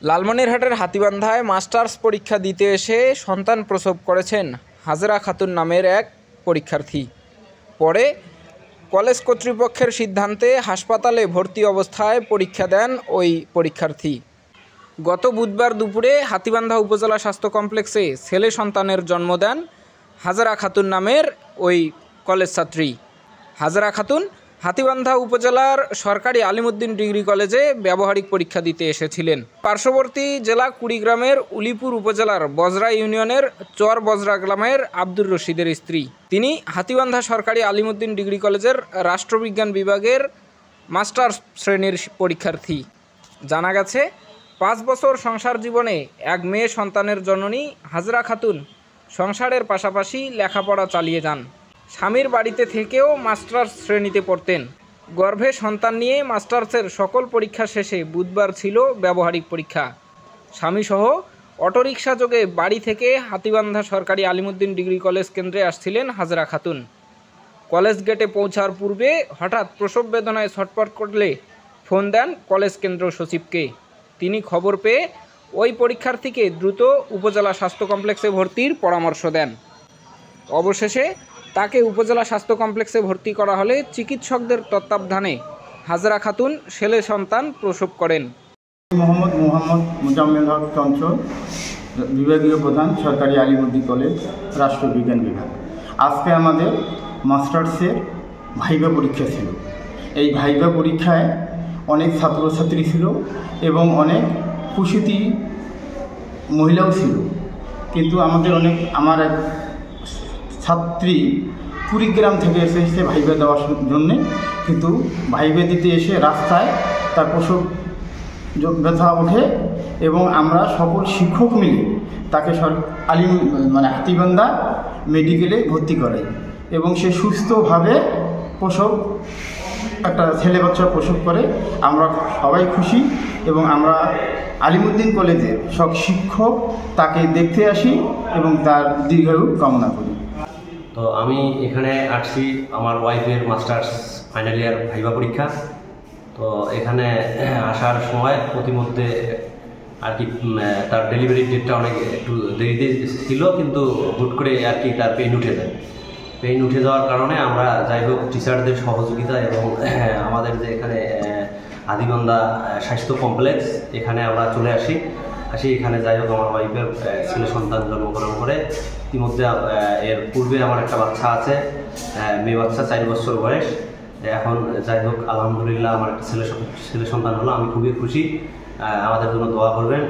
লালমনিরহাটের হাতীবান্ধায় মাস্টার্স পরীক্ষা দিতে এসে সন্তান প্রসব করেছেন হাজেরা খাতুন নামের এক পরীক্ষার্থী। পরে কলেজ কর্তৃপক্ষের সিদ্ধান্তে হাসপাতালে ভর্তি অবস্থায় পরীক্ষা দেন ওই পরীক্ষার্থী। গত বুধবার দুপুরে হাতীবান্ধা উপজেলা স্বাস্থ্য কমপ্লেক্সে ছেলে সন্তানের জন্ম দেন হাজেরা খাতুন নামের ওই কলেজ ছাত্রী। হাজেরা খাতুন হাতীবান্ধা উপজেলার সরকারি আলিমউদ্দিন ডিগ্রি কলেজে ব্যবহারিক পরীক্ষা দিতে এসেছিলেন। পার্শ্ববর্তী জেলা কুড়িগ্রামের উলিপুর উপজেলার বজরা ইউনিয়নের চর বজরা গ্রামের আব্দুর রশিদের স্ত্রী। তিনি হাতীবান্ধা সরকারি আলিমউদ্দিন ডিগ্রি কলেজের রাষ্ট্রবিজ্ঞান বিভাগের মাস্টার্স শ্রেণীর পরীক্ষার্থী। জানা গেছে, 5 বছর সংসার জীবনে এক মেয়ে সন্তানের জননী হাজেরা খাতুন সংসারের পাশাপাশি লেখাপড়া চালিয়ে যান। স্বামীর বাড়িতে থেকেও মাস্টার্স শ্রেণীতে পড়তেন। গর্ভে সন্তান নিয়ে মাস্টার্সের সকল পরীক্ষা শেষে বুধবার ছিল ব্যবহারিক পরীক্ষা। স্বামীসহ অটোরিকশা যোগে বাড়ি থেকে হাতীবান্ধা সরকারি আলিমউদ্দিন ডিগ্রি কলেজ কেন্দ্রে আসছিলেন হাজেরা খাতুন। কলেজ গেটে পৌঁছার পূর্বে হঠাৎ প্রসব বেদনায় ছটফট করলে ফোন দেন কলেজ কেন্দ্র সচিবকে। তিনি খবর পেয়ে ওই পরীক্ষার্থীকে দ্রুত উপজেলা স্বাস্থ্য কমপ্লেক্সে ভর্তির পরামর্শ দেন। অবশেষে তাকে উপজেলা স্বাস্থ্য কমপ্লেক্সে ভর্তি করা হলে চিকিৎসকদের তত্ত্বাবধানে হাজেরা খাতুন ছেলে সন্তান প্রসব করেন। মোহাম্মদ মোজাম্মেল হক চঞ্চল, বিভাগীয় প্রধান, সরকারি আলিমউদ্দিন কলেজ, রাষ্ট্রবিজ্ঞান বিভাগ। আজকে আমাদের মাস্টার্সের ভাইভা পরীক্ষা ছিল। এই ভাইভা পরীক্ষায় অনেক ছাত্রছাত্রী ছিল এবং অনেক কুশিতি মহিলাও ছিল, কিন্তু আমার এক ছাত্রী কুড়িগ্রাম থেকে এসেছে ভাইভা দেওয়ার জন্যে, কিন্তু ভাইভা দিতে এসে রাস্তায় তার প্রসব ব্যথা ওঠে এবং আমরা সকল শিক্ষক মিলে তাকে হাতীবান্ধা মেডিকেলে ভর্তি করাই এবং সে সুস্থভাবে একটা ছেলে বাচ্চা প্রসব করে। আমরা সবাই খুশি এবং আমরা আলিমউদ্দিন কলেজের সব শিক্ষক তাকে দেখতে আসি এবং তার দীর্ঘায়ু কামনা করি। তো আমি এখানে আসছি আমার ওয়াইফের মাস্টার্স ফাইনাল ইয়ার ভাইভা পরীক্ষা। তো এখানে আসার সময় প্রতিমধ্যে আর কি তার ডেলিভারি ডেটটা একটু দেরিতে ছিল, কিন্তু হুট করে আর কি তার পেইন উঠে যায়। পেইন উঠে যাওয়ার কারণে আমরা যাই হোক টিচারদের সহযোগিতা এবং আমাদের যে এখানে হাতীবান্ধা স্বাস্থ্য কমপ্লেক্স, এখানে আমরা চলে আসি। এখানে যাই হোক আমার ওয়াইফের ছেলে সন্তান জন্মগ্রহণ করে। ইতিমধ্যে এর পূর্বে আমার একটা বাচ্চা আছে, মেয়ে বাচ্চা, 4 বছর বয়স। এখন যাই হোক আলহামদুলিল্লাহ আমার একটা ছেলে সন্তান হলো। আমি খুবই খুশি। আমাদের জন্য দোয়া করবেন।